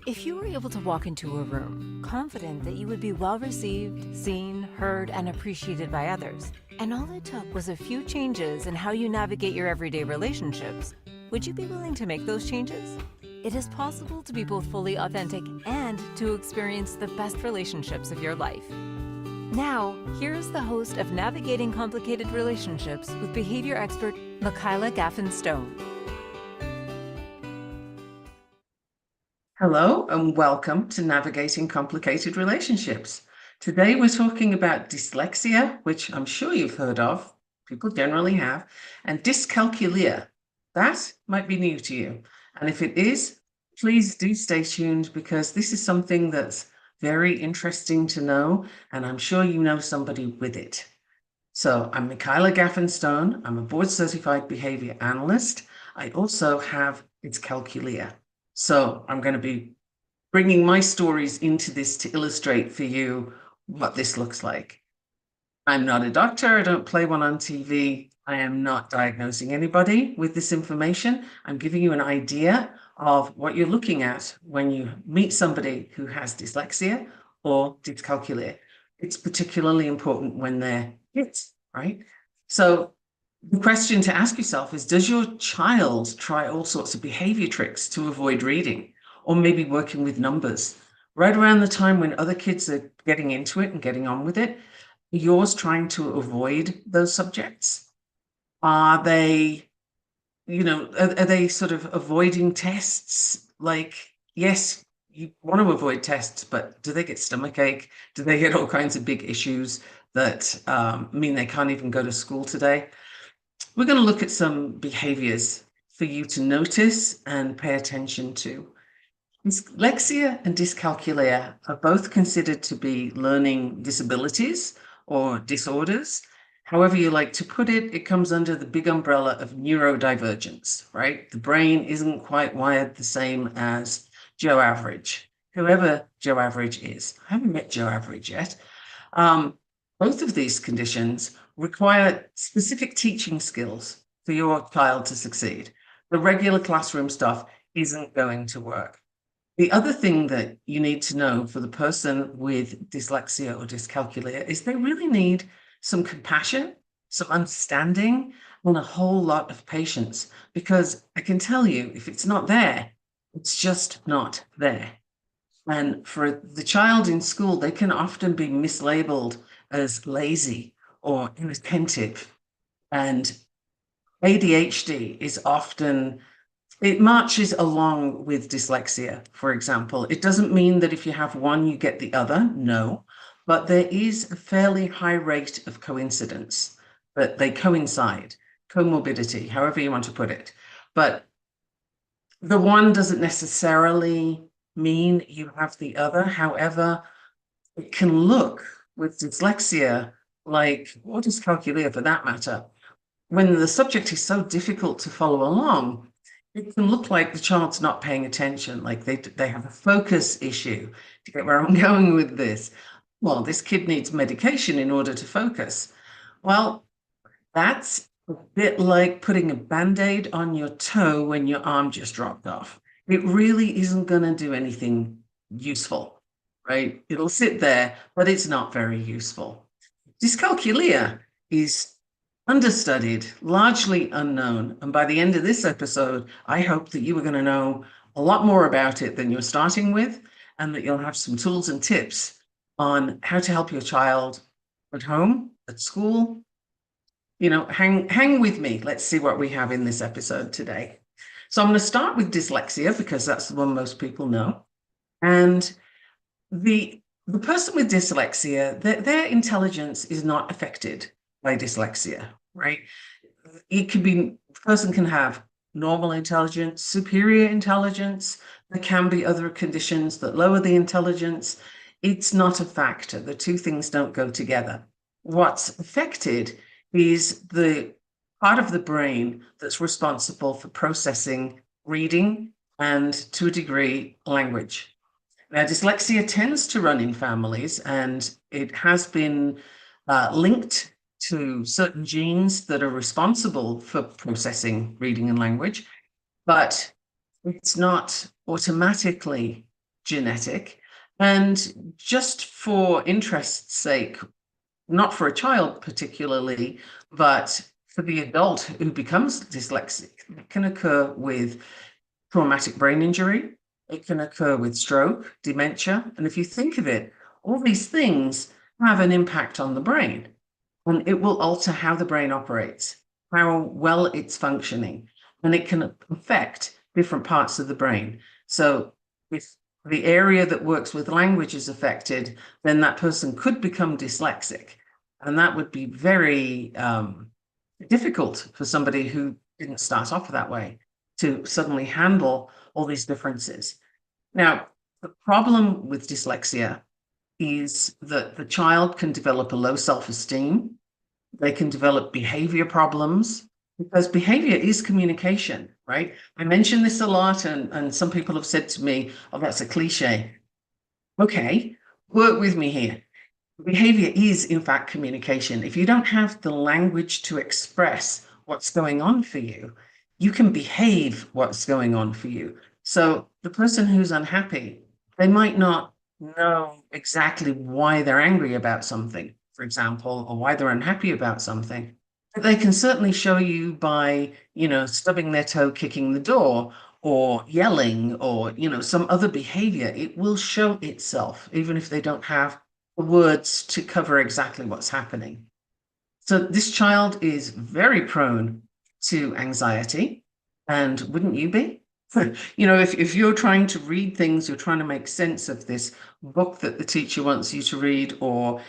If you were able to walk into a room, confident that you would be well received, seen, heard, and appreciated by others, and all it took was a few changes in how you navigate your everyday relationships, would you be willing to make those changes? It is possible to be both fully authentic and to experience the best relationships of your life. Now, here is the host of Navigating Complicated Relationships with behavior expert Michaela Gaffen. Hello and welcome to Navigating Complicated Relationships. Today we're talking about dyslexia, which I'm sure you've heard of, people generally have, and dyscalculia. That might be new to you. And if it is, please do stay tuned because this is something that's very interesting to know, and I'm sure you know somebody with it. So I'm Michaela Gaffen. I'm a board-certified behavior analyst. I also have dyscalculia. So I'm going to be bringing my stories into this to illustrate for you what this looks like. I'm not a doctor. I don't play one on TV. I am not diagnosing anybody with this information. I'm giving you an idea of what you're looking at when you meet somebody who has dyslexia or dyscalculia. It's particularly important when they're kids, right? So the question to ask yourself is, does your child try all sorts of behavior tricks to avoid reading or maybe working with numbers? Right around the time when other kids are getting into it and getting on with it, are yours trying to avoid those subjects? Are they, are they sort of avoiding tests? Like, yes, you want to avoid tests, but do they get stomachache? Do they get all kinds of big issues that mean they can't even go to school today? We're going to look at some behaviors for you to notice and pay attention to. Dyslexia and dyscalculia are both considered to be learning disabilities or disorders. However you like to put it, it comes under the big umbrella of neurodivergence, right? The brain isn't quite wired the same as Joe Average, whoever Joe Average is. I haven't met Joe Average yet. Both of these conditions require specific teaching skills for your child to succeed. The regular classroom stuff isn't going to work. The other thing that you need to know for the person with dyslexia or dyscalculia is they really need some compassion, some understanding, and a whole lot of patience, because I can tell you, if it's not there, it's just not there. And for the child in school, they can often be mislabeled as lazy or inattentive. And ADHD is often, it marches along with dyslexia, for example. It doesn't mean that if you have one, you get the other. No, but there is a fairly high rate of coincidence, that they coincide, comorbidity, however you want to put it. But the one doesn't necessarily mean you have the other. However, it can look with dyslexia, like, or dyscalculia for that matter, when the subject is so difficult to follow along, it can look like the child's not paying attention, like they have a focus issue. To get where I'm going with this, well, this kid needs medication in order to focus. Well, that's a bit like putting a Band-Aid on your toe when your arm just dropped off. It really isn't going to do anything useful, right? It'll sit there, but it's not very useful. Dyscalculia is understudied, largely unknown. And by the end of this episode, I hope that you are going to know a lot more about it than you're starting with, and that you'll have some tools and tips on how to help your child at home, at school. Hang with me. Let's see what we have in this episode today. So I'm going to start with dyslexia because that's the one most people know. And the person with dyslexia, their intelligence is not affected by dyslexia, right? The person can have normal intelligence, superior intelligence. There can be other conditions that lower the intelligence. It's not a factor. The two things don't go together. What's affected is the part of the brain that's responsible for processing reading and, to a degree, language. Now, dyslexia tends to run in families, and it has been linked to certain genes that are responsible for processing reading and language, but it's not automatically genetic. And just for interest's sake, not for a child particularly, but for the adult who becomes dyslexic, it can occur with traumatic brain injury. It can occur with stroke, dementia. And if you think of it, all these things have an impact on the brain, and it will alter how the brain operates, how well it's functioning, and it can affect different parts of the brain. So if the area that works with language is affected, then that person could become dyslexic. And that would be very difficult for somebody who didn't start off that way to suddenly handle all these differences. Now, the problem with dyslexia is that the child can develop a low self-esteem. They can develop behavior problems, because behavior is communication, right? I mention this a lot, and some people have said to me, oh, that's a cliche. Okay, work with me here. Behavior is, in fact, communication. If you don't have the language to express what's going on for you, you can behave what's going on for you. So the person who's unhappy, they might not know exactly why they're angry about something, for example, or why they're unhappy about something. But they can certainly show you by, stubbing their toe, kicking the door, or yelling, or, some other behavior. It will show itself, even if they don't have the words to cover exactly what's happening. So this child is very prone to anxiety, and wouldn't you be? If you're trying to read things, you're trying to make sense of this book that the teacher wants you to read, or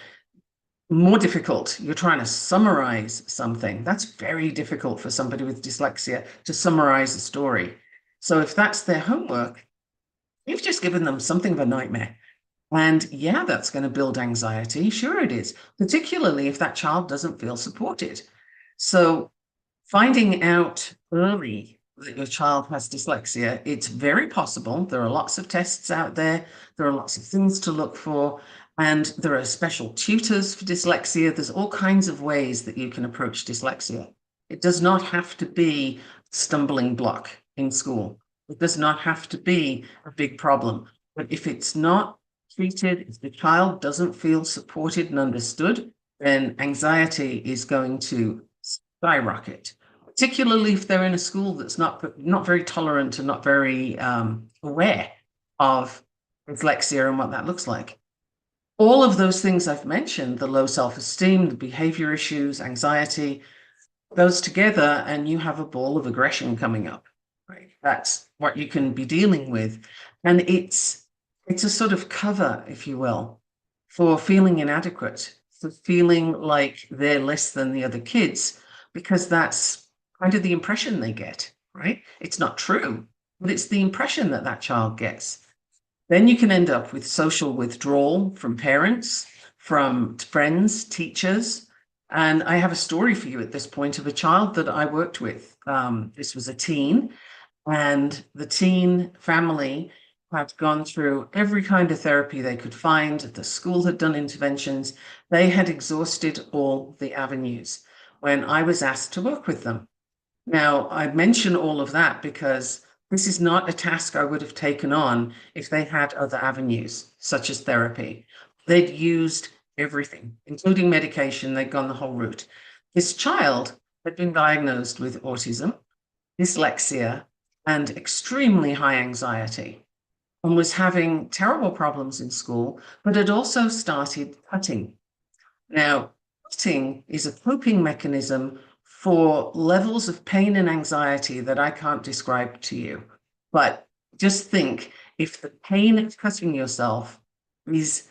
more difficult, you're trying to summarize something. That's very difficult for somebody with dyslexia, to summarize a story. So if that's their homework, you've just given them something of a nightmare. And yeah, that's going to build anxiety. Sure it is, particularly if that child doesn't feel supported. So finding out early that your child has dyslexia, it's very possible. There are lots of tests out there. There are lots of things to look for. And there are special tutors for dyslexia. There's all kinds of ways that you can approach dyslexia. It does not have to be a stumbling block in school. It does not have to be a big problem. But if it's not treated, if the child doesn't feel supported and understood, then anxiety is going to skyrocket, particularly if they're in a school that's not very tolerant and not very aware of dyslexia and what that looks like. All of those things I've mentioned, the low self-esteem, the behavior issues, anxiety, goes together, and you have a ball of aggression coming up, right? That's what you can be dealing with. And it's a sort of cover, if you will, for feeling inadequate, for feeling like they're less than the other kids, because that's kind of the impression they get, right? It's not true, but it's the impression that that child gets. Then you can end up with social withdrawal from parents, from friends, teachers. And I have a story for you at this point of a child that I worked with. This was a teen, and the teen family had gone through every kind of therapy they could find. The school had done interventions. They had exhausted all the avenues when I was asked to work with them. Now, I mention all of that because this is not a task I would have taken on if they had other avenues, such as therapy. They'd used everything, including medication. They'd gone the whole route. This child had been diagnosed with autism, dyslexia, and extremely high anxiety, and was having terrible problems in school, but had also started cutting. Now, cutting is a coping mechanism for levels of pain and anxiety that I can't describe to you. But just think, if the pain of cutting yourself is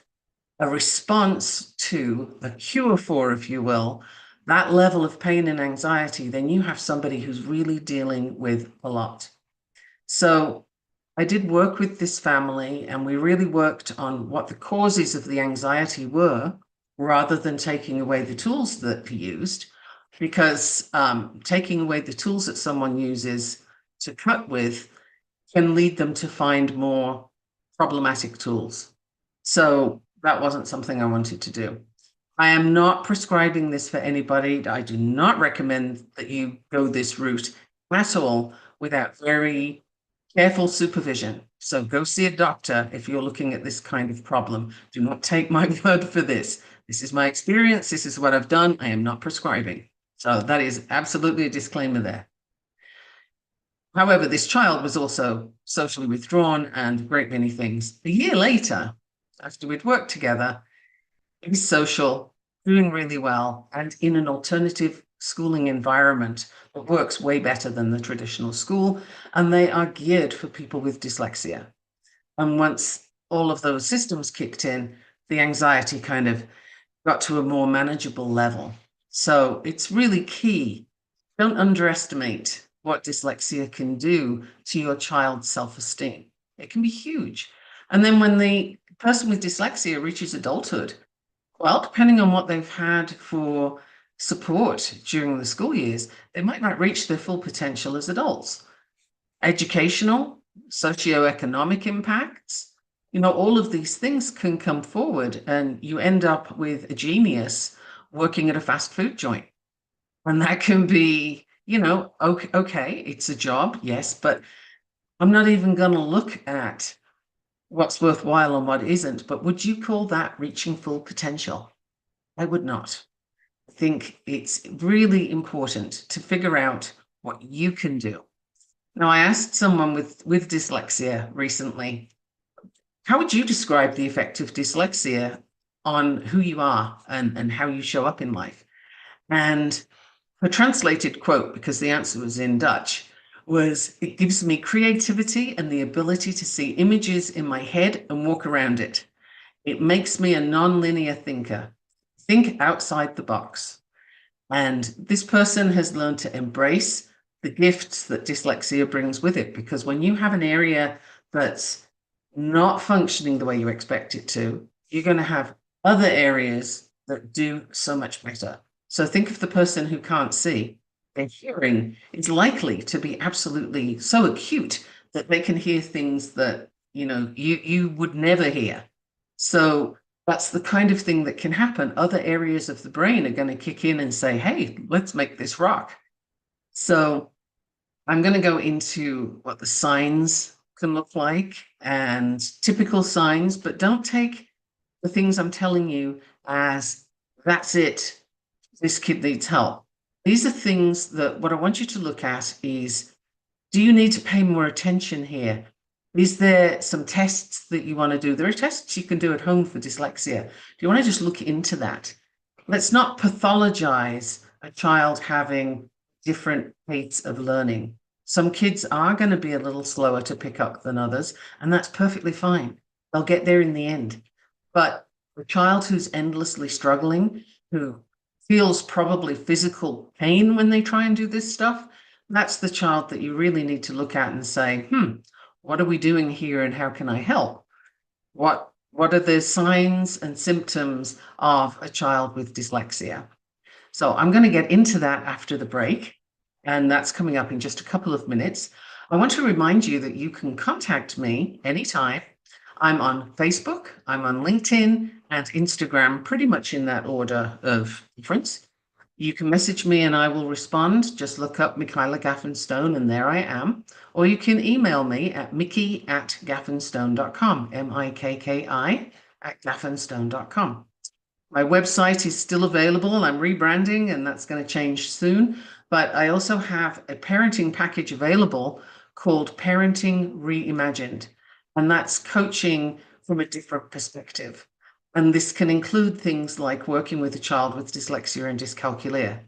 a response to, a cure for, if you will, that level of pain and anxiety, then you have somebody who's really dealing with a lot. So I did work with this family, and we really worked on what the causes of the anxiety were, rather than taking away the tools that he used, because taking away the tools that someone uses to cut with can lead them to find more problematic tools. So that wasn't something I wanted to do. I am not prescribing this for anybody. I do not recommend that you go this route at all without very careful supervision. So go see a doctor if you're looking at this kind of problem. Do not take my word for this. This is my experience. This is what I've done. I am not prescribing. So that is absolutely a disclaimer there. However, this child was also socially withdrawn and a great many things. A year later, after we'd worked together, he's social, doing really well, and in an alternative schooling environment that works way better than the traditional school, and they are geared for people with dyslexia. And once all of those systems kicked in, the anxiety kind of got to a more manageable level. So it's really key. Don't underestimate what dyslexia can do to your child's self-esteem. It can be huge. And then when the person with dyslexia reaches adulthood, well, depending on what they've had for support during the school years, they might not reach their full potential as adults. Educational, socioeconomic impacts, all of these things can come forward, and you end up with a genius working at a fast food joint. And that can be, okay, it's a job, yes, but I'm not even going to look at what's worthwhile and what isn't. But would you call that reaching full potential? I would not. I think it's really important to figure out what you can do. Now, I asked someone with dyslexia recently, how would you describe the effect of dyslexia on who you are and how you show up in life? And her translated quote, because the answer was in Dutch, was, "It gives me creativity and the ability to see images in my head and walk around it. It makes me a non-linear thinker. Think outside the box." And this person has learned to embrace the gifts that dyslexia brings with it, because when you have an area that's not functioning the way you expect it to, you're going to have other areas that do so much better. So think of the person who can't see. Their hearing is likely to be absolutely so acute that they can hear things that, you would never hear. So that's the kind of thing that can happen. Other areas of the brain are going to kick in and say, hey, let's make this rock. So I'm going to go into what the signs can look like and typical signs, but don't take the things I'm telling you as that's it. This kid needs help. These are things that what I want you to look at is, do you need to pay more attention here? Is there some tests that you want to do? There are tests you can do at home for dyslexia. Do you want to just look into that? Let's not pathologize a child having different rates of learning. Some kids are going to be a little slower to pick up than others, and that's perfectly fine. They'll get there in the end. But a child who's endlessly struggling, who feels probably physical pain when they try and do this stuff, that's the child that you really need to look at and say, what are we doing here and how can I help? What are the signs and symptoms of a child with dyslexia? So I'm going to get into that after the break, and that's coming up in just a couple of minutes. I want to remind you that you can contact me anytime. I'm on Facebook, I'm on LinkedIn and Instagram, pretty much in that order of difference. You can message me and I will respond. Just look up Michaela Gaffen Stone and there I am. Or you can email me at mickey@gaffenstone.com, MIKKI@gaffenstone.com. My website is still available and I'm rebranding, and that's going to change soon. But I also have a parenting package available called Parenting Reimagined. And that's coaching from a different perspective. And this can include things like working with a child with dyslexia and dyscalculia.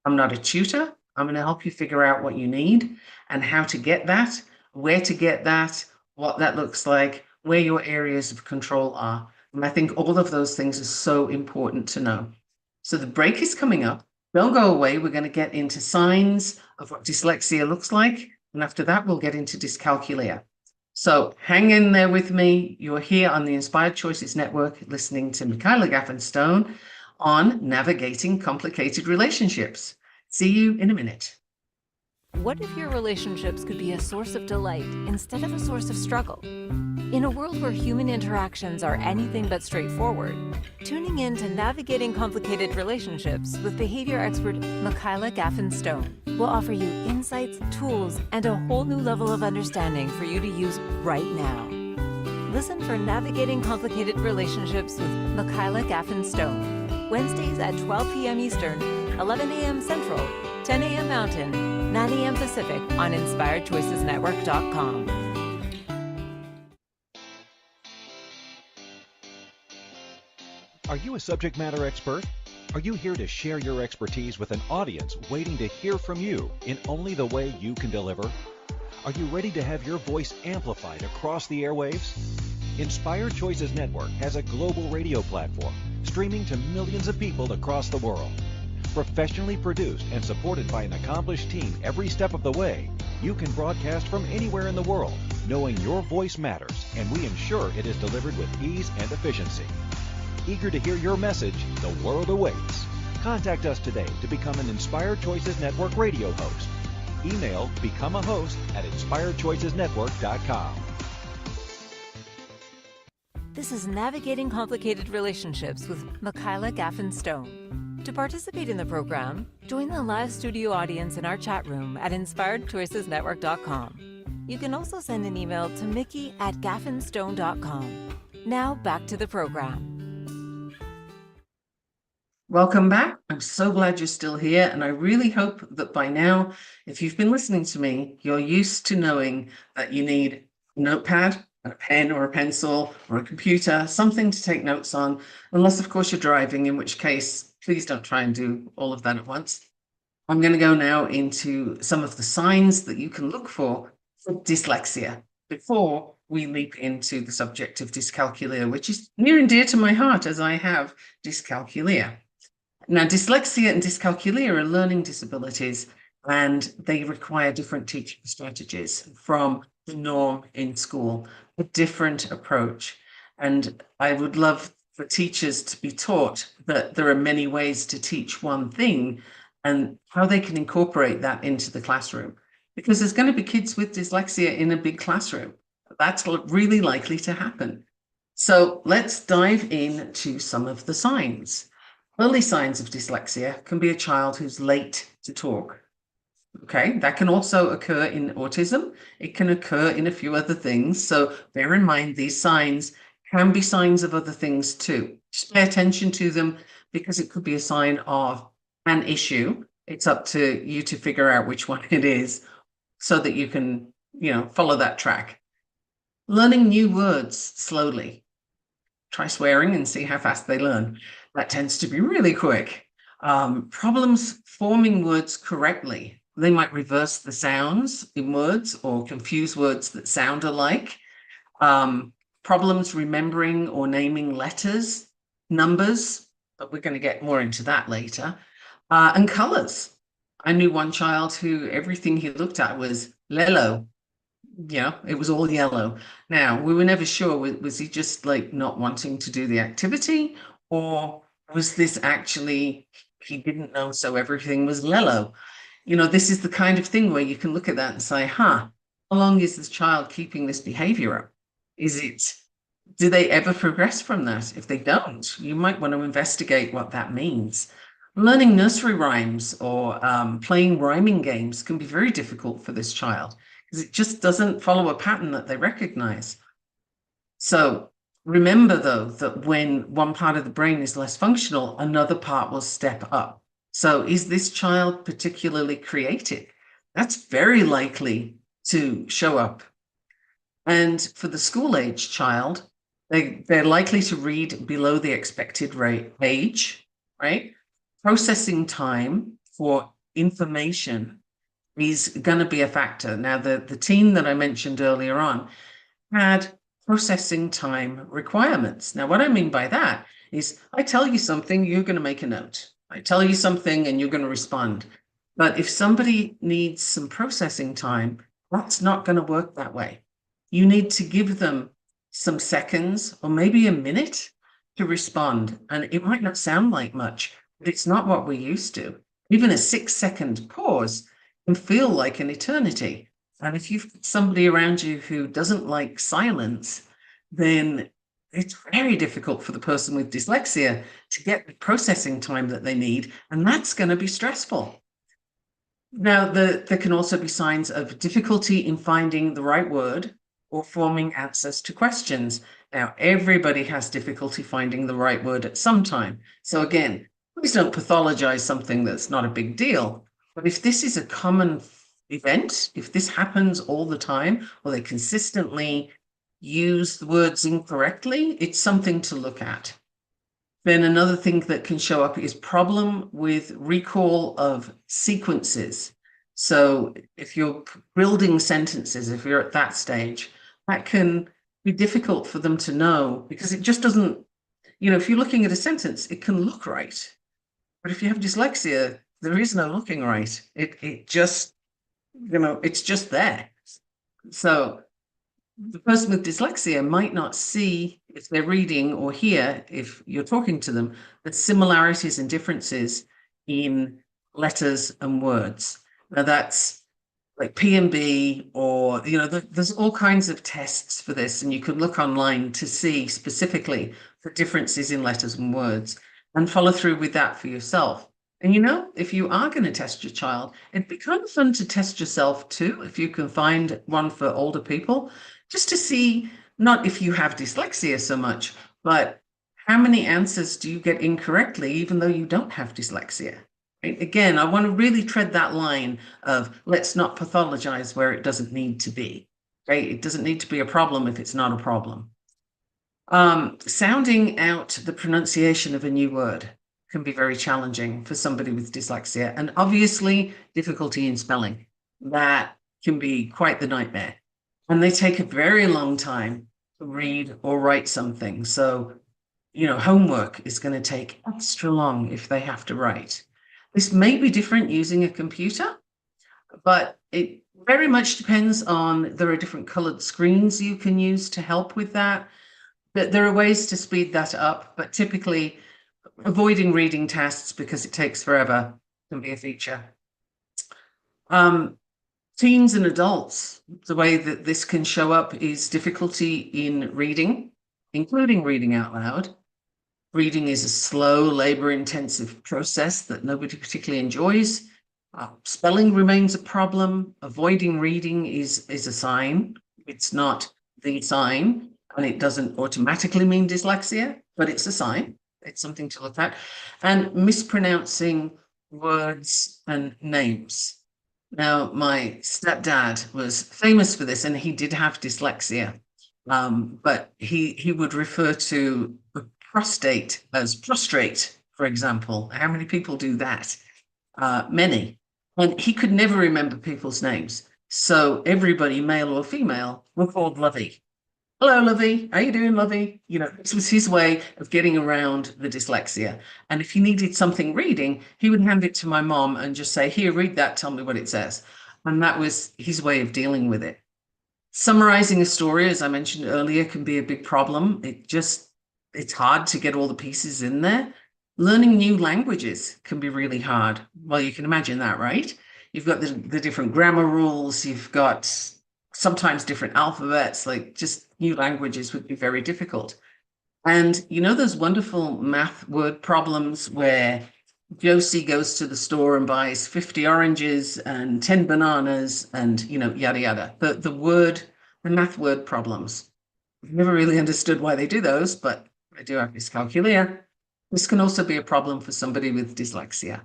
I'm not a tutor. I'm going to help you figure out what you need and how to get that, where to get that, what that looks like, where your areas of control are. And I think all of those things are so important to know. So the break is coming up. Don't go away. We're going to get into signs of what dyslexia looks like. And after that, we'll get into dyscalculia. So hang in there with me. You're here on the Inspired Choices Network, listening to Michaela Gaffen Stone on navigating complicated relationships. See you in a minute. What if your relationships could be a source of delight instead of a source of struggle? In a world where human interactions are anything but straightforward, tuning in to Navigating Complicated Relationships with behavior expert Michaela Gaffen will offer you insights, tools, and a whole new level of understanding for you to use right now. Listen for Navigating Complicated Relationships with Michaela Gaffen Wednesdays at 12 p.m. Eastern, 11 a.m. Central, 10 a.m. Mountain, 9 a.m. Pacific on InspiredChoicesNetwork.com. Are you a subject matter expert? Are you here to share your expertise with an audience waiting to hear from you in only the way you can deliver? Are you ready to have your voice amplified across the airwaves? Inspired Choices Network has a global radio platform streaming to millions of people across the world. Professionally produced and supported by an accomplished team every step of the way, you can broadcast from anywhere in the world, knowing your voice matters, and we ensure it is delivered with ease and efficiency. Eager to hear your message, the world awaits. Contact us today to become an Inspired Choices Network radio host. Email become a host at inspiredchoicesnetwork.com. This is Navigating Complicated Relationships with Michaela Gaffen. To participate in the program, join the live studio audience in our chat room at inspiredchoicesnetwork.com. You can also send an email to mickey@gaffenstone.com. Now back to the program. Welcome back. I'm so glad you're still here, and I really hope that by now, if you've been listening to me, you're used to knowing that you need a notepad, a pen or a pencil or a computer, something to take notes on, unless of course you're driving, in which case, please don't try and do all of that at once. I'm going to go now into some of the signs that you can look for dyslexia before we leap into the subject of dyscalculia, which is near and dear to my heart as I have dyscalculia. Now, dyslexia and dyscalculia are learning disabilities, and they require different teaching strategies from the norm in school, a different approach. And I would love for teachers to be taught that there are many ways to teach one thing and how they can incorporate that into the classroom. Because there's going to be kids with dyslexia in a big classroom. That's really likely to happen. So let's dive into some of the signs. Early signs of dyslexia can be a child who's late to talk. Okay, that can also occur in autism. It can occur in a few other things. So bear in mind, these signs can be signs of other things too. Just pay attention to them because it could be a sign of an issue. It's up to you to figure out which one it is so that you can, follow that track. Learning new words slowly. Try swearing and see how fast they learn. That tends to be really quick. Problems forming words correctly. They might reverse the sounds in words or confuse words that sound alike. Problems remembering or naming letters, numbers, but we're going to get more into that later. And colors. I knew one child who everything he looked at was yellow. It was all yellow. Now, we were never sure, was he just like not wanting to do the activity, or was this actually he didn't know, so everything was yellow? This is the kind of thing where you can look at that and say, how long is this child keeping this behavior up? Do they ever progress from that? If they don't, you might want to investigate what that means. Learning nursery rhymes or playing rhyming games can be very difficult for this child because it just doesn't follow a pattern that they recognize. So remember, though, that when one part of the brain is less functional, another part will step up. So is this child particularly creative? That's very likely to show up. And for the school-age child, they're likely to read below the expected age, right? Processing time for information is going to be a factor. Now, the team that I mentioned earlier on had processing time requirements. Now, what I mean by that is I tell you something, you're going to make a note. I tell you something and you're going to respond. But if somebody needs some processing time, that's not going to work that way. You need to give them some seconds or maybe a minute to respond. And it might not sound like much, but it's not what we're used to. Even a 6-second pause can feel like an eternity. And if you've got somebody around you who doesn't like silence, then it's very difficult for the person with dyslexia to get the processing time that they need, and that's going to be stressful. Now, there can also be signs of difficulty in finding the right word or forming answers to questions. Now, everybody has difficulty finding the right word at some time. So again, please don't pathologize something that's not a big deal. But if this is a common event, if this happens all the time, or they consistently use the words incorrectly, it's something to look at. Then another thing that can show up is problem with recall of sequences. So if you're building sentences, if you're at that stage, that can be difficult for them to know, because it just doesn't, if you're looking at a sentence, it can look right. But if you have dyslexia, there is no looking right. It just, it's just there. So the person with dyslexia might not see, if they're reading, or hear, if you're talking to them, the similarities and differences in letters and words. Now that's like P&B, or, there's all kinds of tests for this, and you can look online to see specifically the differences in letters and words and follow through with that for yourself. And if you are going to test your child, it'd be kind of fun to test yourself too, if you can find one for older people, just to see, not if you have dyslexia so much, but how many answers do you get incorrectly, even though you don't have dyslexia? Again, I want to really tread that line of let's not pathologize where it doesn't need to be. Right? It doesn't need to be a problem if it's not a problem. Sounding out the pronunciation of a new word can be very challenging for somebody with dyslexia, and obviously difficulty in spelling. That can be quite the nightmare. And they take a very long time to read or write something. So, homework is going to take extra long if they have to write. This may be different using a computer, but it very much depends on, there are different colored screens you can use to help with that. But there are ways to speed that up, but typically avoiding reading tests because it takes forever can be a feature. Teens and adults, the way that this can show up is difficulty in reading, including reading out loud. Reading is a slow, labor-intensive process that nobody particularly enjoys. Spelling remains a problem. Avoiding reading is a sign. It's not the sign, and it doesn't automatically mean dyslexia, but it's a sign. It's something to look at. And mispronouncing words and names. Now, my stepdad was famous for this, and he did have dyslexia, but he would refer to prostate as prostrate, for example. How many people do that? Many. And he could never remember people's names. So everybody, male or female, were called Lovey. Hello, Lovey. How you doing, Lovey? This was his way of getting around the dyslexia. And if he needed something reading, he would hand it to my mom and just say, here, read that, tell me what it says. And that was his way of dealing with it. Summarizing a story, as I mentioned earlier, can be a big problem. It's hard to get all the pieces in there. Learning new languages can be really hard. Well, you can imagine that, right? You've got the different grammar rules. You've got sometimes different alphabets, like just new languages would be very difficult. And those wonderful math word problems where Josie goes to the store and buys 50 oranges and 10 bananas and, yada, yada. The math word problems. I've never really understood why they do those, but I do have dyscalculia. This can also be a problem for somebody with dyslexia.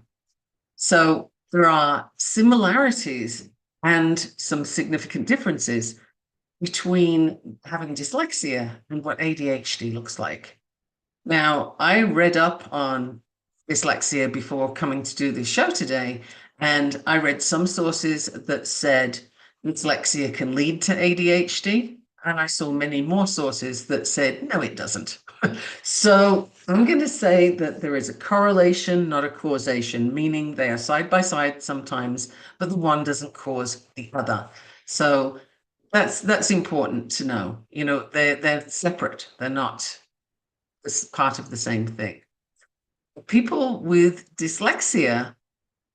So there are similarities and some significant differences between having dyslexia and what ADHD looks like. Now, I read up on dyslexia before coming to do this show today, and I read some sources that said dyslexia can lead to ADHD, and I saw many more sources that said, no, it doesn't. So I'm going to say that there is a correlation, not a causation, meaning they are side by side sometimes, but the one doesn't cause the other. So that's important to know. They're separate. They're not part of the same thing. People with dyslexia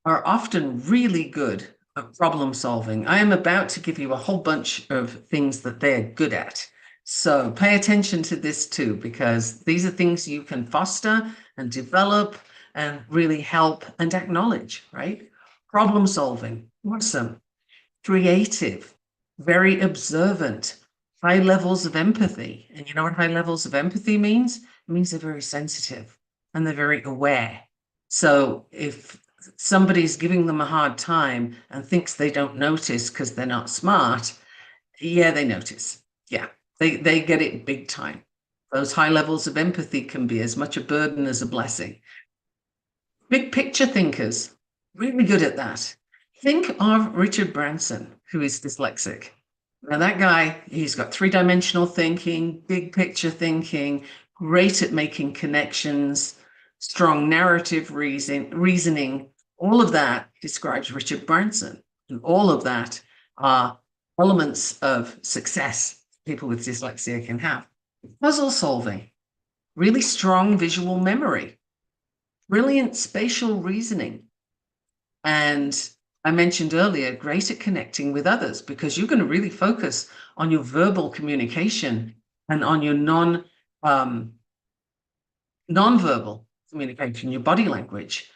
are often really good at problem solving. I am about to give you a whole bunch of things that they're good at. So pay attention to this too, because these are things you can foster and develop and really help and acknowledge, right? Problem solving, awesome. Creative, very observant, high levels of empathy. And you know what high levels of empathy means? It means they're very sensitive and they're very aware. So if somebody's giving them a hard time and thinks they don't notice because they're not smart, yeah, they notice. Yeah, they get it big time. Those high levels of empathy can be as much a burden as a blessing. Big picture thinkers, really good at that. Think of Richard Branson, who is dyslexic. Now, that guy, he's got three-dimensional thinking, big picture thinking, great at making connections, strong narrative reasoning. All of that describes Richard Branson. And all of that are elements of success people with dyslexia can have. Puzzle solving, really strong visual memory, brilliant spatial reasoning. And I mentioned earlier, great at connecting with others, because you're going to really focus on your verbal communication and on your non-verbal communication, your body language,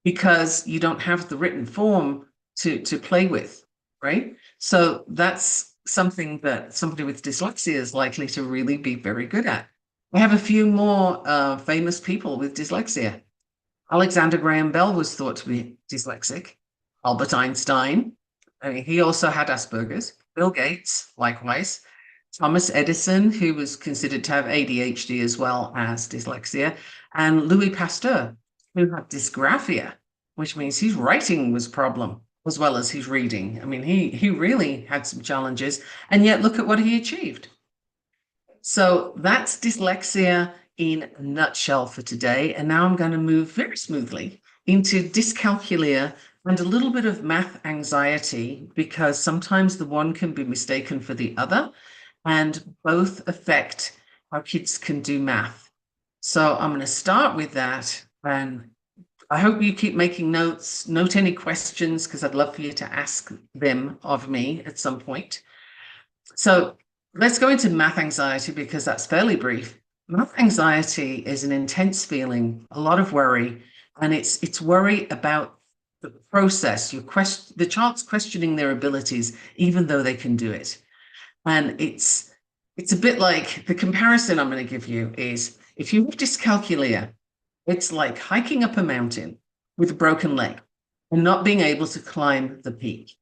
because you don't have the written form to play with, right? So that's something that somebody with dyslexia is likely to really be very good at. I have a few more famous people with dyslexia. Alexander Graham Bell was thought to be dyslexic. Albert Einstein, I mean, he also had Asperger's. Bill Gates, likewise. Thomas Edison, who was considered to have ADHD as well as dyslexia. And Louis Pasteur, who had dysgraphia, which means his writing was a problem as well as his reading. I mean, he really had some challenges, and yet look at what he achieved. So that's dyslexia in a nutshell for today. And now I'm going to move very smoothly into dyscalculia and a little bit of math anxiety, because sometimes the one can be mistaken for the other, and both affect how kids can do math. So I'm going to start with that, and I hope you keep making notes. Note any questions, because I'd love for you to ask them of me at some point. So let's go into math anxiety, because that's fairly brief. Math anxiety is an intense feeling, a lot of worry, and it's worry about the process. The child's questioning their abilities, even though they can do it. And it's a bit like, the comparison I'm going to give you is, if you have dyscalculia, it's like hiking up a mountain with a broken leg and not being able to climb the peak.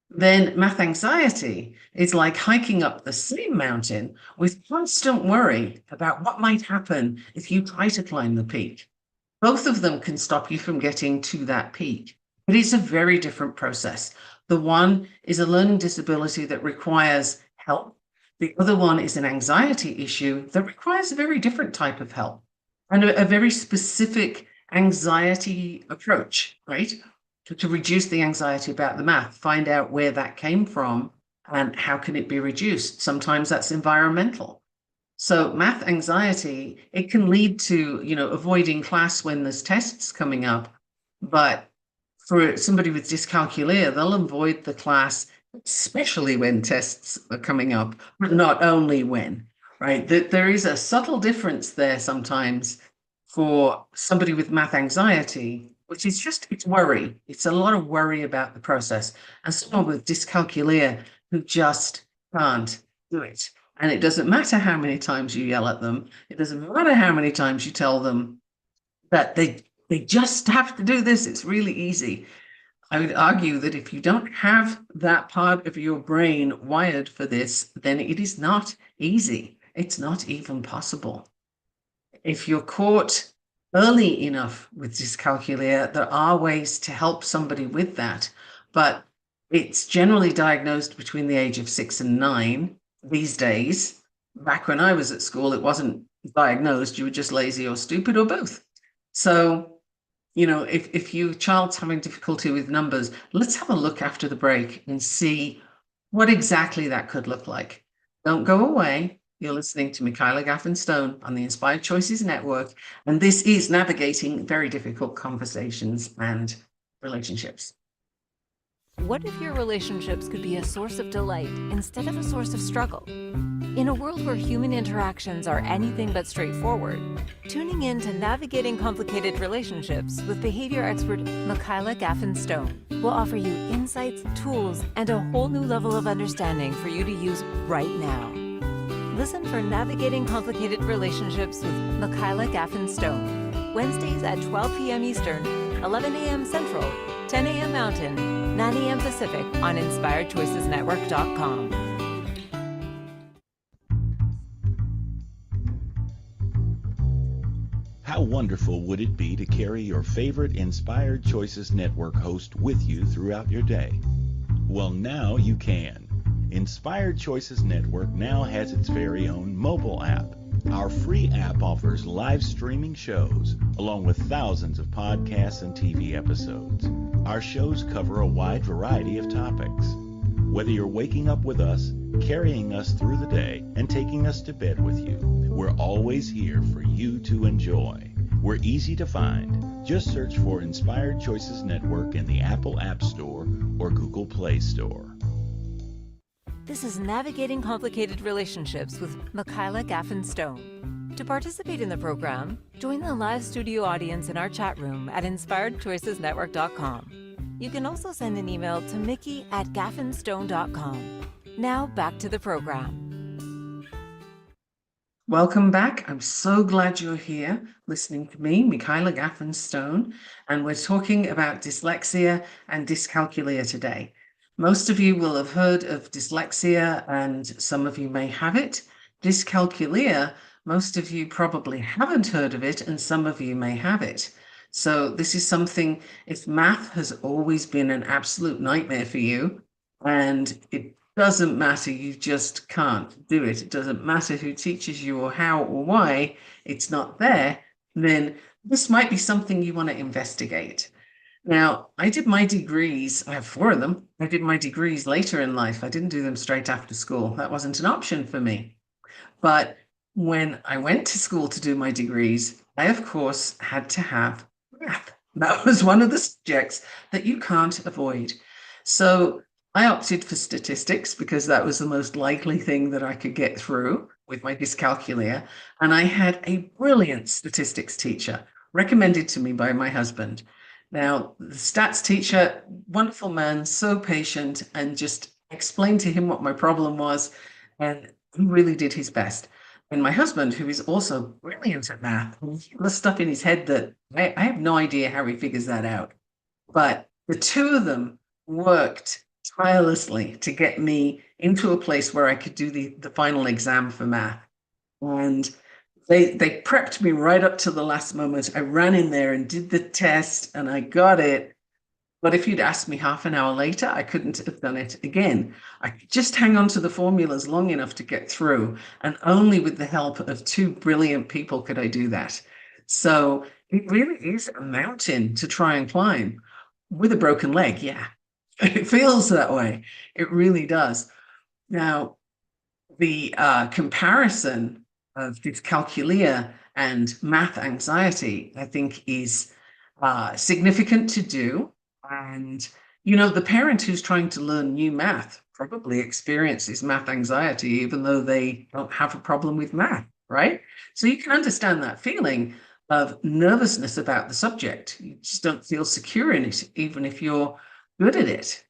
Then math anxiety is like hiking up the same mountain with constant worry about what might happen if you try to climb the peak. Both of them can stop you from getting to that peak, but it's a very different process. The one is a learning disability that requires help. The other one is an anxiety issue that requires a very different type of help and a very specific anxiety approach, right? To reduce the anxiety about the math, find out where that came from and how can it be reduced. Sometimes that's environmental. So math anxiety, it can lead to, avoiding class when there's tests coming up. But for somebody with dyscalculia, they'll avoid the class, especially when tests are coming up, but not only when, right? There is a subtle difference there sometimes for somebody with math anxiety, which is it's worry. It's a lot of worry about the process. And someone with dyscalculia who just can't do it. And it doesn't matter how many times you yell at them. It doesn't matter how many times you tell them that they just have to do this. It's really easy. I would argue that if you don't have that part of your brain wired for this, then it is not easy. It's not even possible. If you're caught early enough with dyscalculia, there are ways to help somebody with that, but it's generally diagnosed between the age of 6 and 9 these days. Back when I was at school, it wasn't diagnosed. You were just lazy or stupid or both. So, if your child's having difficulty with numbers, let's have a look after the break and see what exactly that could look like. Don't go away. You're listening to Michaela Gaffen Stone on the Inspired Choices Network, and this is Navigating Very Difficult Conversations and Relationships. What if your relationships could be a source of delight instead of a source of struggle? In a world where human interactions are anything but straightforward, tuning in to Navigating Complicated Relationships with behavior expert Michaela Gaffen will offer you insights, tools, and a whole new level of understanding for you to use right now. Listen for Navigating Complicated Relationships with Michaela Gaffen Wednesdays at 12 p.m. Eastern, 11 a.m. Central, 10 a.m. Mountain, 9 a.m. Pacific on InspiredChoicesNetwork.com. How wonderful would it be to carry your favorite Inspired Choices Network host with you throughout your day? Well, now you can. Inspired Choices Network now has its very own mobile app. Our free app offers live streaming shows, along with thousands of podcasts and TV episodes. Our shows cover a wide variety of topics. Whether you're waking up with us, carrying us through the day, and taking us to bed with you, we're always here for you to enjoy. We're easy to find. Just search for Inspired Choices Network in the Apple App Store or Google Play Store. This is Navigating Complicated Relationships with Michaela Gaffen. To participate in the program, join the live studio audience in our chat room at InspiredChoicesNetwork.com. You can also send an email to mickey@gaffenstone.com. Now back to the program. Welcome back. I'm so glad you're here listening to me, Michaela Gaffen, and we're talking about dyslexia and dyscalculia today. Most of you will have heard of dyslexia, and some of you may have it. Dyscalculia, most of you probably haven't heard of it, and some of you may have it. So this is something, if math has always been an absolute nightmare for you, and it doesn't matter, you just can't do it. It doesn't matter who teaches you or how or why, it's not there, then this might be something you want to investigate. Now, I did my degrees, I have 4 of them. I did my degrees later in life. I didn't do them straight after school. That wasn't an option for me. But when I went to school to do my degrees, I, of course, had to have math. That was one of the subjects that you can't avoid. So I opted for statistics because that was the most likely thing that I could get through with my dyscalculia. And I had a brilliant statistics teacher recommended to me by my husband. Now, the stats teacher, wonderful man, so patient, and just explained to him what my problem was. And he really did his best. And my husband, who is also brilliant at math, the stuff in his head that I have no idea how he figures that out. But the two of them worked tirelessly to get me into a place where I could do the final exam for math. And they prepped me right up to the last moment. I ran in there and did the test and I got it. But if you'd asked me half an hour later, I couldn't have done it again. I could just hang on to the formulas long enough to get through. And only with the help of 2 brilliant people could I do that. So it really is a mountain to try and climb with a broken leg. Yeah. It feels that way. It really does. Now, the comparison of dyscalculia and math anxiety, I think, is significant to do. And, you know, the parent who's trying to learn new math probably experiences math anxiety, even though they don't have a problem with math, right? So you can understand that feeling of nervousness about the subject. You just don't feel secure in it, even if you're good at it.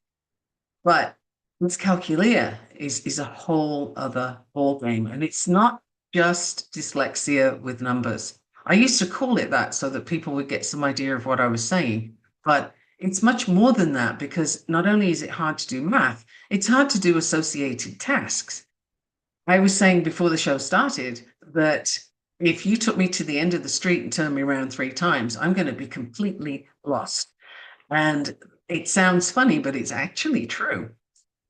But dyscalculia is a whole other ball game, and it's not just dyslexia with numbers. I used to call it that so that people would get some idea of what I was saying, but it's much more than that, because not only is it hard to do math, it's hard to do associated tasks. I was saying before the show started that if you took me to the end of the street and turned me around 3 times, I'm going to be completely lost. And it sounds funny, but it's actually true.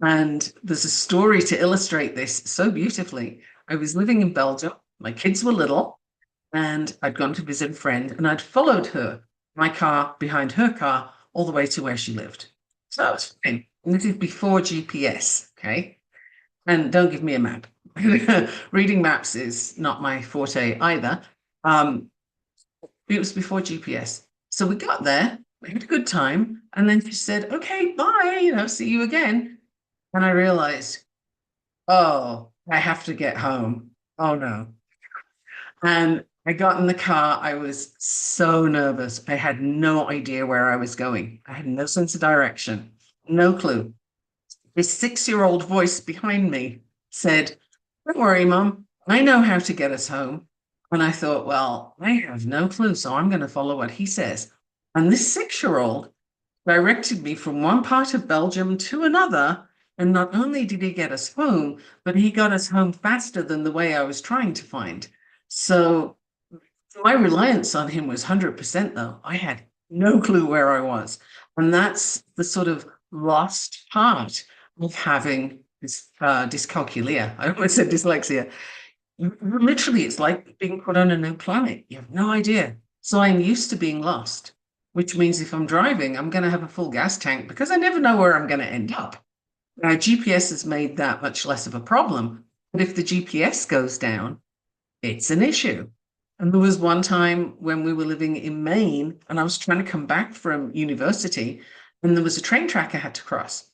And there's a story to illustrate this so beautifully. I was living in Belgium. My kids were little, and I'd gone to visit a friend, and I'd followed her, my car behind her car, all the way to where she lived. So that was fine. And this is before GPS, okay? And don't give me a map. Reading maps is not my forte either. It was before GPS. So we got there, we had a good time, and then she said, okay, bye, see you again. And I realized, oh, I have to get home. Oh no. And I got in the car. I was so nervous. I had no idea where I was going. I had no sense of direction, no clue. This 6-year-old voice behind me said, "Don't worry, Mum. I know how to get us home." And I thought, well, I have no clue, so I'm going to follow what he says. And this 6-year-old directed me from one part of Belgium to another. And not only did he get us home, but he got us home faster than the way I was trying to find. So my reliance on him was 100%, though. I had no clue where I was. And that's the sort of lost part of having this dyscalculia. I almost said dyslexia. Literally, it's like being put on a new planet. You have no idea. So I'm used to being lost, which means if I'm driving, I'm going to have a full gas tank because I never know where I'm going to end up. Now, GPS has made that much less of a problem. But if the GPS goes down, it's an issue. And there was one time when we were living in Maine and I was trying to come back from university and there was a train track I had to cross.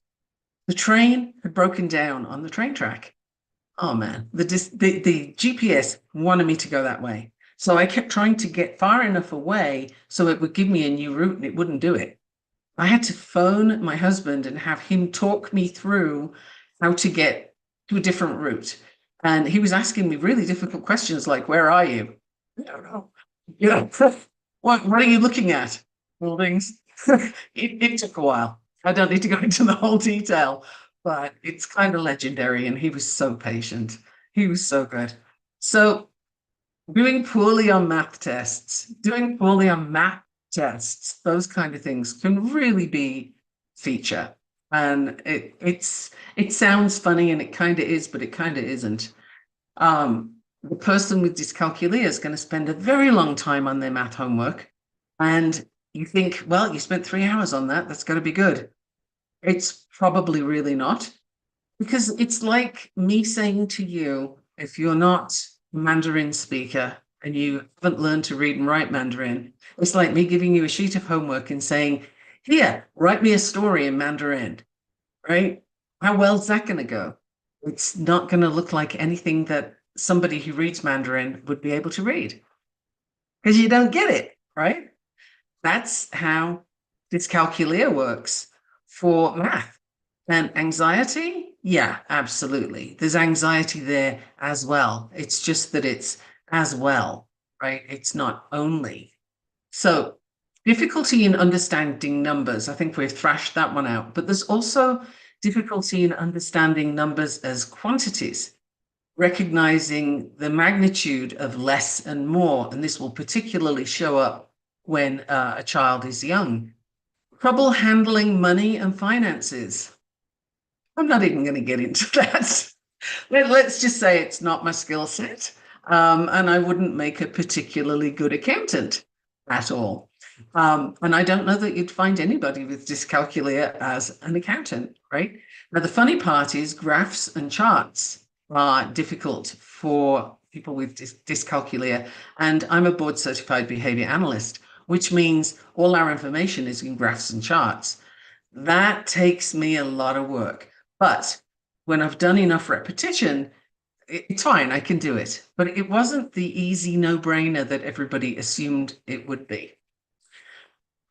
The train had broken down on the train track. Oh man, the GPS wanted me to go that way. So I kept trying to get far enough away so it would give me a new route and it wouldn't do it. I had to phone my husband and have him talk me through how to get to a different route. And he was asking me really difficult questions like, where are you? I don't know. You know, what are you looking at? Buildings. It took a while. I don't need to go into the whole detail, but it's kind of legendary. And he was so patient. He was so good. So doing poorly on math tests, doing poorly on math tests, those kind of things can really be feature. And it sounds funny and it kind of is, but it kind of isn't. The person with dyscalculia is going to spend a very long time on their math homework. And you think, well, you spent 3 hours on that. That's got to be good. It's probably really not. Because it's like me saying to you, if you're not a Mandarin speaker and you haven't learned to read and write Mandarin, it's like me giving you a sheet of homework and saying, here, write me a story in Mandarin, right? How well's that going to go? It's not going to look like anything that somebody who reads Mandarin would be able to read because you don't get it, right? That's how dyscalculia works for math. And anxiety, yeah, absolutely. There's anxiety there as well. It's just that it's as well, right? It's not only. So difficulty in understanding numbers. I think we've thrashed that one out, but there's also difficulty in understanding numbers as quantities, recognizing the magnitude of less and more. And this will particularly show up when a child is young. Trouble handling money and finances. I'm not even going to get into that. Let's just say it's not my skill set. And I wouldn't make a particularly good accountant at all. And I don't know that you'd find anybody with dyscalculia as an accountant, right? Now, the funny part is graphs and charts are difficult for people with dyscalculia. And I'm a board certified behavior analyst, which means all our information is in graphs and charts. That takes me a lot of work. But when I've done enough repetition, it's fine, I can do it. But it wasn't the easy no-brainer that everybody assumed it would be.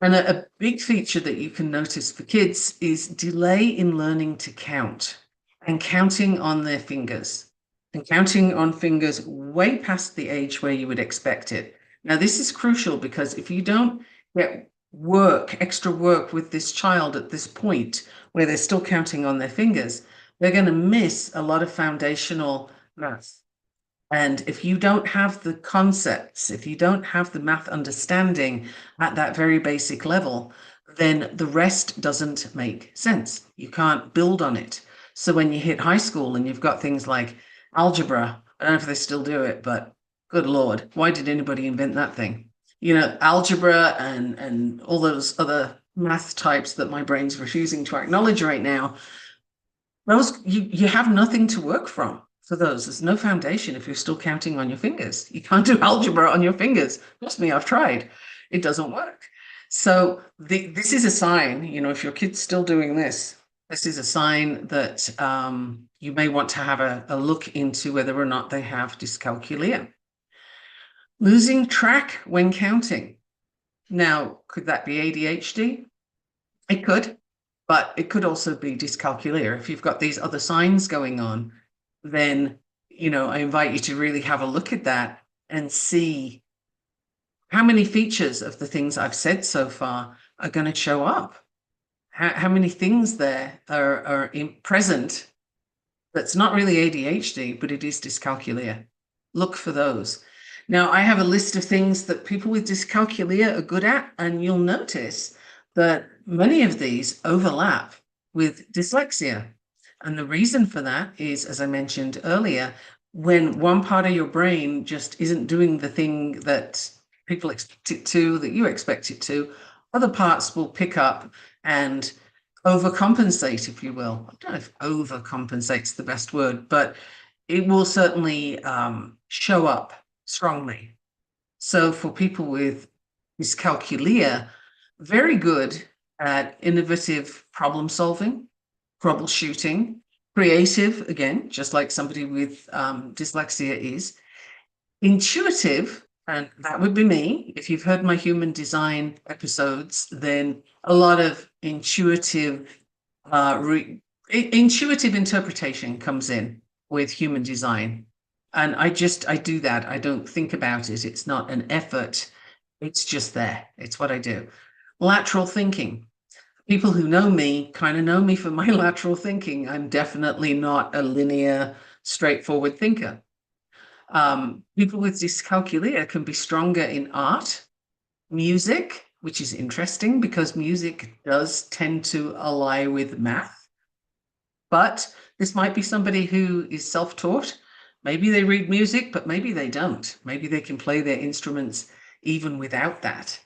And a big feature that you can notice for kids is delay in learning to count and counting on their fingers and counting on fingers way past the age where you would expect it. Now, this is crucial because if you don't get extra work with this child at this point where they're still counting on their fingers, they're going to miss a lot of foundational math. And if you don't have the concepts, if you don't have the math understanding at that very basic level, then the rest doesn't make sense. You can't build on it. So when you hit high school and you've got things like algebra, I don't know if they still do it, but good Lord, why did anybody invent that thing? You know, algebra and all those other math types that my brain's refusing to acknowledge right now, those you have nothing to work from for those. There's no foundation if you're still counting on your fingers. You can't do algebra on your fingers. Trust me, I've tried. It doesn't work. So this is a sign, you know, if your kid's still doing this, This is a sign that you may want to have a look into whether or not they have dyscalculia. Losing track when counting. Now, could that be ADHD? It could, but it could also be dyscalculia. If you've got these other signs going on, then, I invite you to really have a look at that and see how many features of the things I've said so far are going to show up. How many things there are present that's not really ADHD, but it is dyscalculia. Look for those. Now, I have a list of things that people with dyscalculia are good at, and you'll notice that many of these overlap with dyslexia. And the reason for that is, as I mentioned earlier, when one part of your brain just isn't doing the thing that people expect it to, that you expect it to, other parts will pick up and overcompensate, if you will. I don't know if overcompensate's the best word, but it will certainly show up strongly. So for people with dyscalculia, very good at innovative problem solving, troubleshooting, creative, again, just like somebody with dyslexia is, intuitive, and that would be me. If you've heard my human design episodes, then a lot of intuitive interpretation comes in with human design. And I do that. I don't think about it. It's not an effort. It's just there. It's what I do. Lateral thinking. People who know me kind of know me for my lateral thinking. I'm definitely not a linear, straightforward thinker. People with dyscalculia can be stronger in art, music, which is interesting because music does tend to ally with math. But this might be somebody who is self-taught. Maybe they read music, but maybe they don't. Maybe they can play their instruments even without that.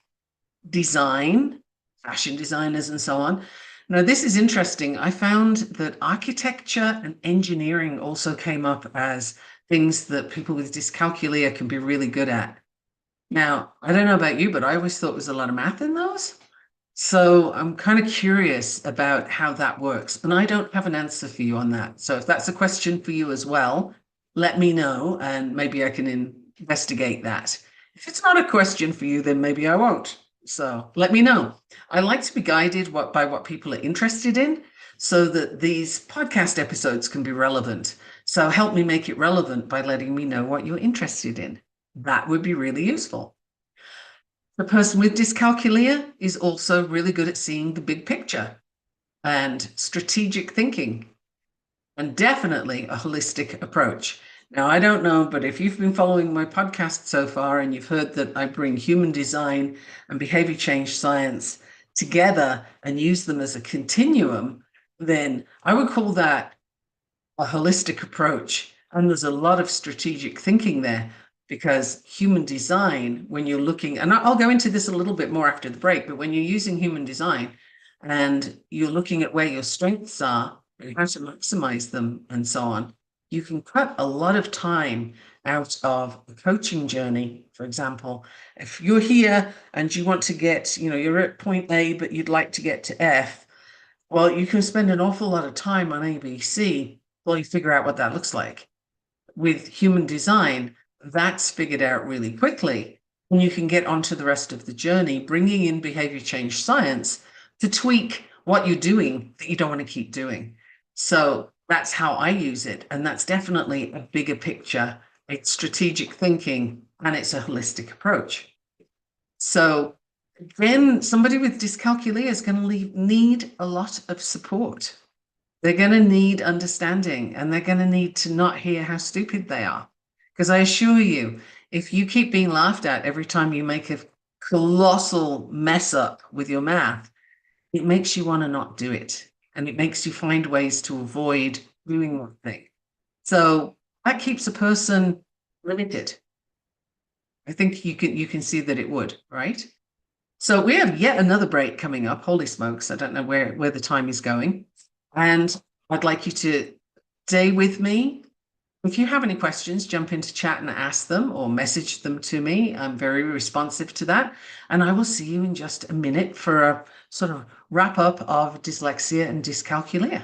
Design, fashion designers and so on. Now, this is interesting. I found that architecture and engineering also came up as things that people with dyscalculia can be really good at. Now, I don't know about you, but I always thought there was a lot of math in those. So I'm kind of curious about how that works. And I don't have an answer for you on that. So if that's a question for you as well, let me know and maybe I can investigate that. If it's not a question for you, then maybe I won't. So let me know. I like to be guided by what people are interested in so that these podcast episodes can be relevant. So help me make it relevant by letting me know what you're interested in. That would be really useful. The person with dyscalculia is also really good at seeing the big picture and strategic thinking, and definitely a holistic approach. Now, I don't know, but if you've been following my podcast so far and you've heard that I bring human design and behavior change science together and use them as a continuum, then I would call that a holistic approach. And there's a lot of strategic thinking there because human design, when you're looking, and I'll go into this a little bit more after the break, but when you're using human design and you're looking at where your strengths are and how to maximize them and so on, you can cut a lot of time out of a coaching journey. For example, if you're here and you want to get, you're at point A, but you'd like to get to F, well, you can spend an awful lot of time on ABC while you figure out what that looks like. With human design, that's figured out really quickly. And you can get onto the rest of the journey, bringing in behavior change science to tweak what you're doing that you don't want to keep doing. So that's how I use it. And that's definitely a bigger picture. It's strategic thinking and it's a holistic approach. So again, somebody with dyscalculia is going to need a lot of support. They're going to need understanding and they're going to need to not hear how stupid they are. Because I assure you, if you keep being laughed at every time you make a colossal mess up with your math, it makes you want to not do it. And it makes you find ways to avoid doing one thing. So that keeps a person limited. I think you can see that it would, right? So we have yet another break coming up. Holy smokes, I don't know where the time is going. And I'd like you to stay with me If you have any questions, jump into chat and ask them or message them to me. I'm very responsive to that. And I will see you in just a minute for a sort of wrap up of dyslexia and dyscalculia.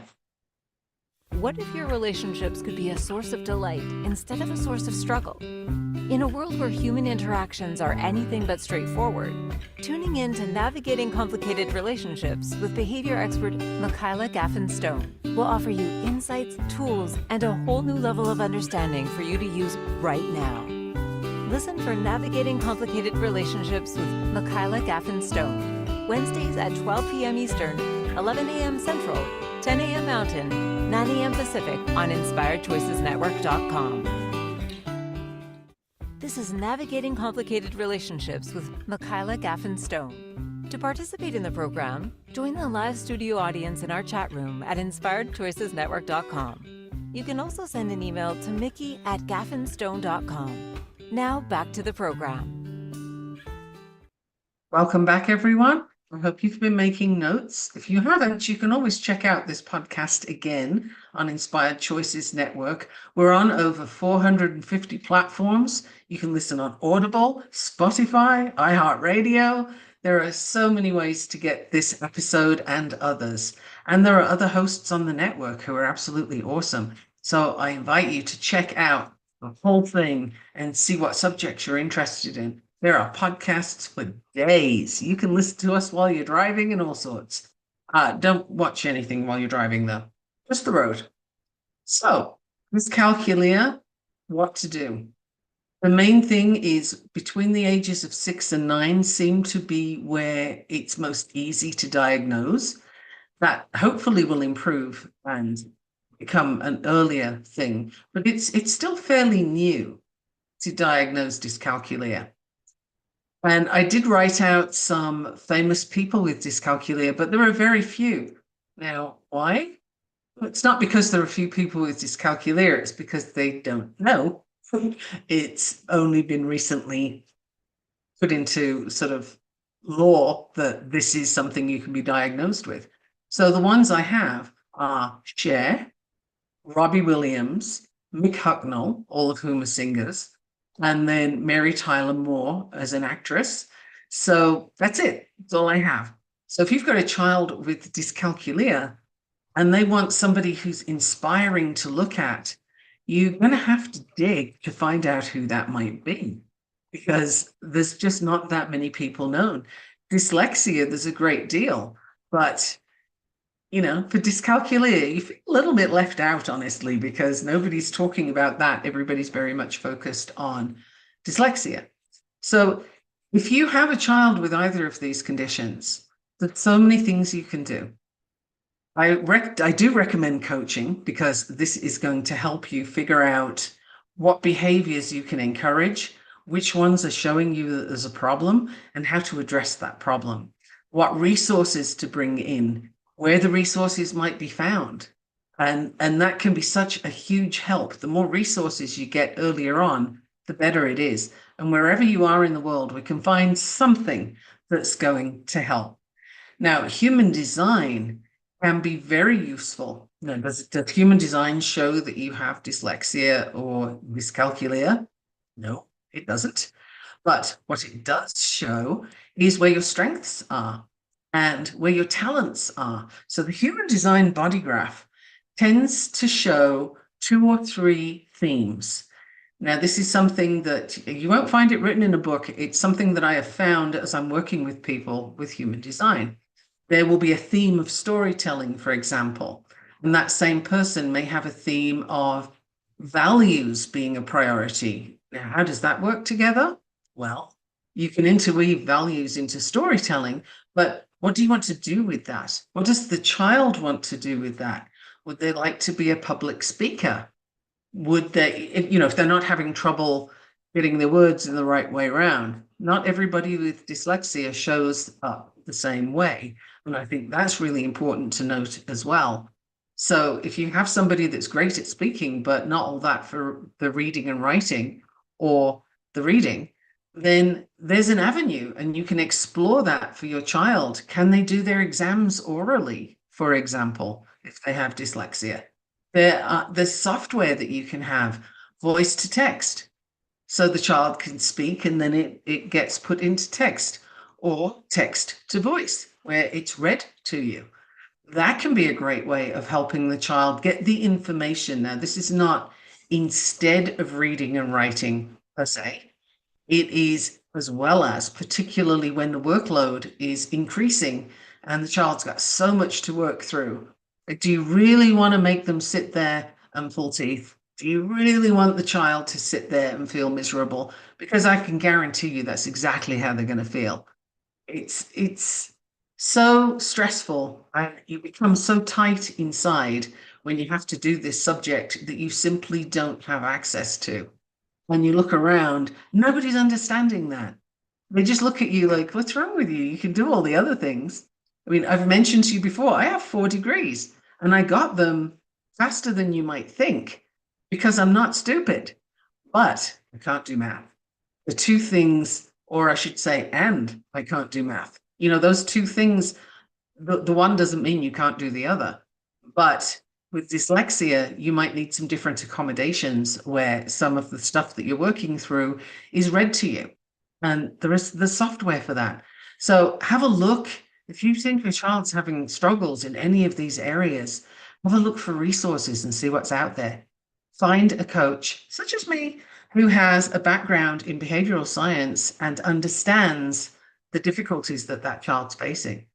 What if your relationships could be a source of delight instead of a source of struggle? In a world where human interactions are anything but straightforward, tuning in to Navigating Complicated Relationships with behavior expert Michaela Gaffen will offer you insights, tools, and a whole new level of understanding for you to use right now. Listen for Navigating Complicated Relationships with Michaela Gaffen Wednesdays at 12 p.m. Eastern, 11 a.m. Central, 10 a.m. Mountain, 9 a.m. Pacific on InspiredChoicesNetwork.com. This is Navigating Complicated Relationships with Michaela Gaffen. To participate in the program, join the live studio audience in our chat room at InspiredChoicesNetwork.com. You can also send an email to mickey@gaffenstone.com. Now back to the program. Welcome back, everyone. I hope you've been making notes. If you haven't, you can always check out this podcast again on Inspired Choices Network. We're on over 450 platforms. You can listen on Audible, Spotify, iHeartRadio. There are so many ways to get this episode and others. And there are other hosts on the network who are absolutely awesome. So I invite you to check out the whole thing and see what subjects you're interested in. There are podcasts for days. You can listen to us while you're driving and all sorts. Don't watch anything while you're driving, though. Just the road. So, dyscalculia, what to do? The main thing is between the ages of 6 and 9 seem to be where it's most easy to diagnose. That hopefully will improve and become an earlier thing. But it's still fairly new to diagnose dyscalculia. And I did write out some famous people with dyscalculia, but there are very few. Now, why? It's not because there are few people with dyscalculia, it's because they don't know. It's only been recently put into sort of law that this is something you can be diagnosed with. So the ones I have are Cher, Robbie Williams, Mick Hucknall, all of whom are singers, and then Mary Tyler Moore as an actress. So that's it. That's all I have. So if you've got a child with dyscalculia and they want somebody who's inspiring to look at, you're going to have to dig to find out who that might be, because there's just not that many people known. Dyslexia, there's a great deal, but for dyscalculia, you feel a little bit left out, honestly, because nobody's talking about that. Everybody's very much focused on dyslexia. So if you have a child with either of these conditions, there's so many things you can do. I do recommend coaching, because this is going to help you figure out what behaviors you can encourage, which ones are showing you that there's a problem, and how to address that problem, what resources to bring in, where the resources might be found. And that can be such a huge help. The more resources you get earlier on, the better it is. And wherever you are in the world, we can find something that's going to help. Now, human design can be very useful. Does human design show that you have dyslexia or dyscalculia? No, it doesn't. But what it does show is where your strengths are and where your talents are. So the human design body graph tends to show 2 or 3 themes. Now, this is something that you won't find it written in a book. It's something that I have found as I'm working with people with human design. There will be a theme of storytelling, for example, and that same person may have a theme of values being a priority. Now, how does that work together? Well, you can interweave values into storytelling, but what do you want to do with that? What does the child want to do with that? Would they like to be a public speaker? Would they, if they're not having trouble getting their words in the right way around? Not everybody with dyslexia shows up the same way. And I think that's really important to note as well. So if you have somebody that's great at speaking, but not all that for the reading and writing or the reading, then there's an avenue and you can explore that for your child. Can they do their exams orally, for example, if they have dyslexia? There's software that you can have, voice to text. So the child can speak and then it gets put into text, or text to voice where it's read to you. That can be a great way of helping the child get the information. Now, this is not instead of reading and writing per se. It is as well as, particularly when the workload is increasing and the child's got so much to work through. Do you really want to make them sit there and pull teeth? Do you really want the child to sit there and feel miserable? Because I can guarantee you that's exactly how they're going to feel. It's so stressful, and you become so tight inside when you have to do this subject that you simply don't have access to. When you look around, nobody's understanding that. They just look at you like, what's wrong with you? You can do all the other things. I mean, I've mentioned to you before, I have 4 degrees and I got them faster than you might think because I'm not stupid, but I can't do math. The two things, or I should say, and I can't do math. You know, those two things, the one doesn't mean you can't do the other. But with dyslexia, you might need some different accommodations where some of the stuff that you're working through is read to you. And there is the software for that. So have a look. If you think your child's having struggles in any of these areas, have a look for resources and see what's out there. Find a coach, such as me, who has a background in behavioral science and understands the difficulties that that child's facing.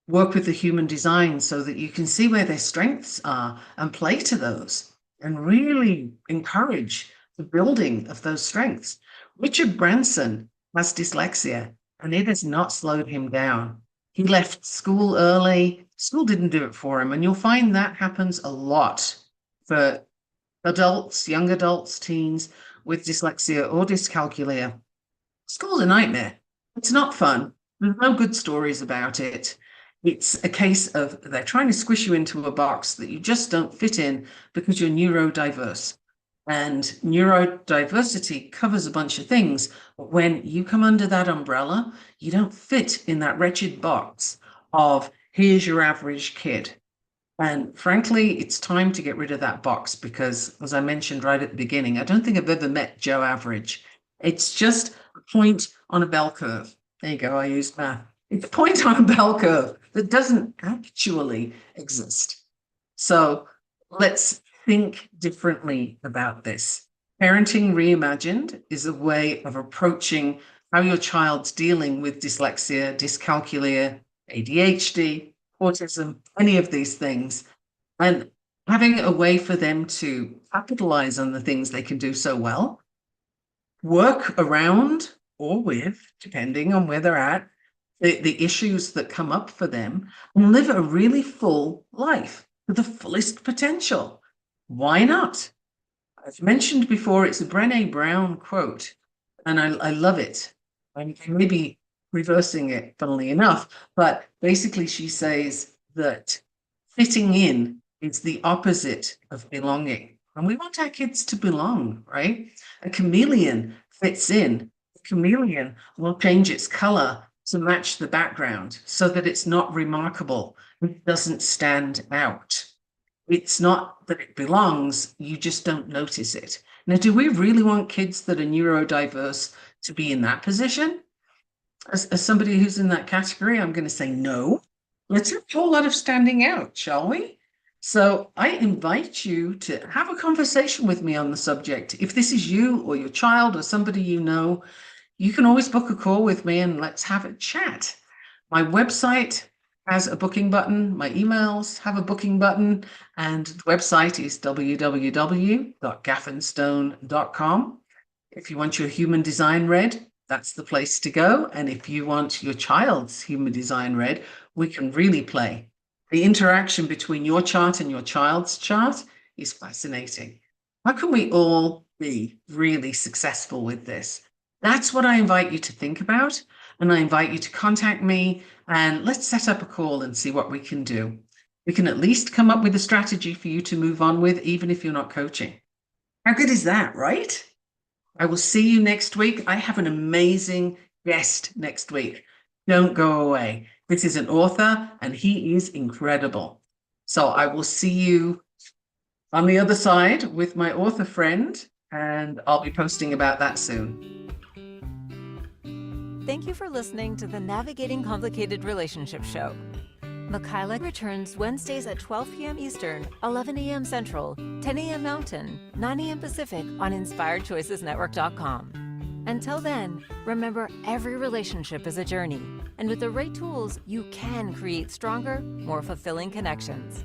Work with the human design so that you can see where their strengths are and play to those and really encourage the building of those strengths. Richard Branson has dyslexia and it has not slowed him down. He left school early. School didn't do it for him. And you'll find that happens a lot for adults, young adults, teens with dyslexia or dyscalculia. School's a nightmare. It's not fun. There's no good stories about it. It's a case of they're trying to squish you into a box that you just don't fit in because you're neurodiverse. And neurodiversity covers a bunch of things. But when you come under that umbrella, you don't fit in that wretched box of here's your average kid. And frankly, it's time to get rid of that box because, as I mentioned right at the beginning, I don't think I've ever met Joe Average. It's just a point on a bell curve. There you go, I used math. It's a point on a bell curve that doesn't actually exist. So let's think differently about this. Parenting Reimagined is a way of approaching how your child's dealing with dyslexia, dyscalculia, ADHD, autism, any of these things, and having a way for them to capitalize on the things they can do so well, work around or with, depending on where they're at, the issues that come up for them, and live a really full life to the fullest potential. Why not? I've mentioned before, it's a Brené Brown quote, and I love it. I may be reversing it, funnily enough, but basically she says that fitting in is the opposite of belonging. And we want our kids to belong, right? A chameleon fits in. A chameleon will change its color to match the background so that it's not remarkable. It doesn't stand out. It's not that it belongs, you just don't notice it. Now, do we really want kids that are neurodiverse to be in that position? As somebody who's in that category, I'm going to say no. Let's have a whole lot of standing out, shall we? So I invite you to have a conversation with me on the subject. If this is you or your child or somebody you know, you can always book a call with me and let's have a chat. My website has a booking button. My emails have a booking button. And the website is www.gaffenstone.com. If you want your human design read, that's the place to go. And if you want your child's human design read, we can really play. The interaction between your chart and your child's chart is fascinating. How can we all be really successful with this? That's what I invite you to think about. And I invite you to contact me and let's set up a call and see what we can do. We can at least come up with a strategy for you to move on with, even if you're not coaching. How good is that, right? I will see you next week. I have an amazing guest next week. Don't go away. This is an author and he is incredible. So I will see you on the other side with my author friend, and I'll be posting about that soon. Thank you for listening to the Navigating Complicated Relationships show. Michaela returns Wednesdays at 12 p.m. Eastern, 11 a.m. Central, 10 a.m. Mountain, 9 a.m. Pacific on InspiredChoicesNetwork.com. Until then, remember every relationship is a journey, and with the right tools, you can create stronger, more fulfilling connections.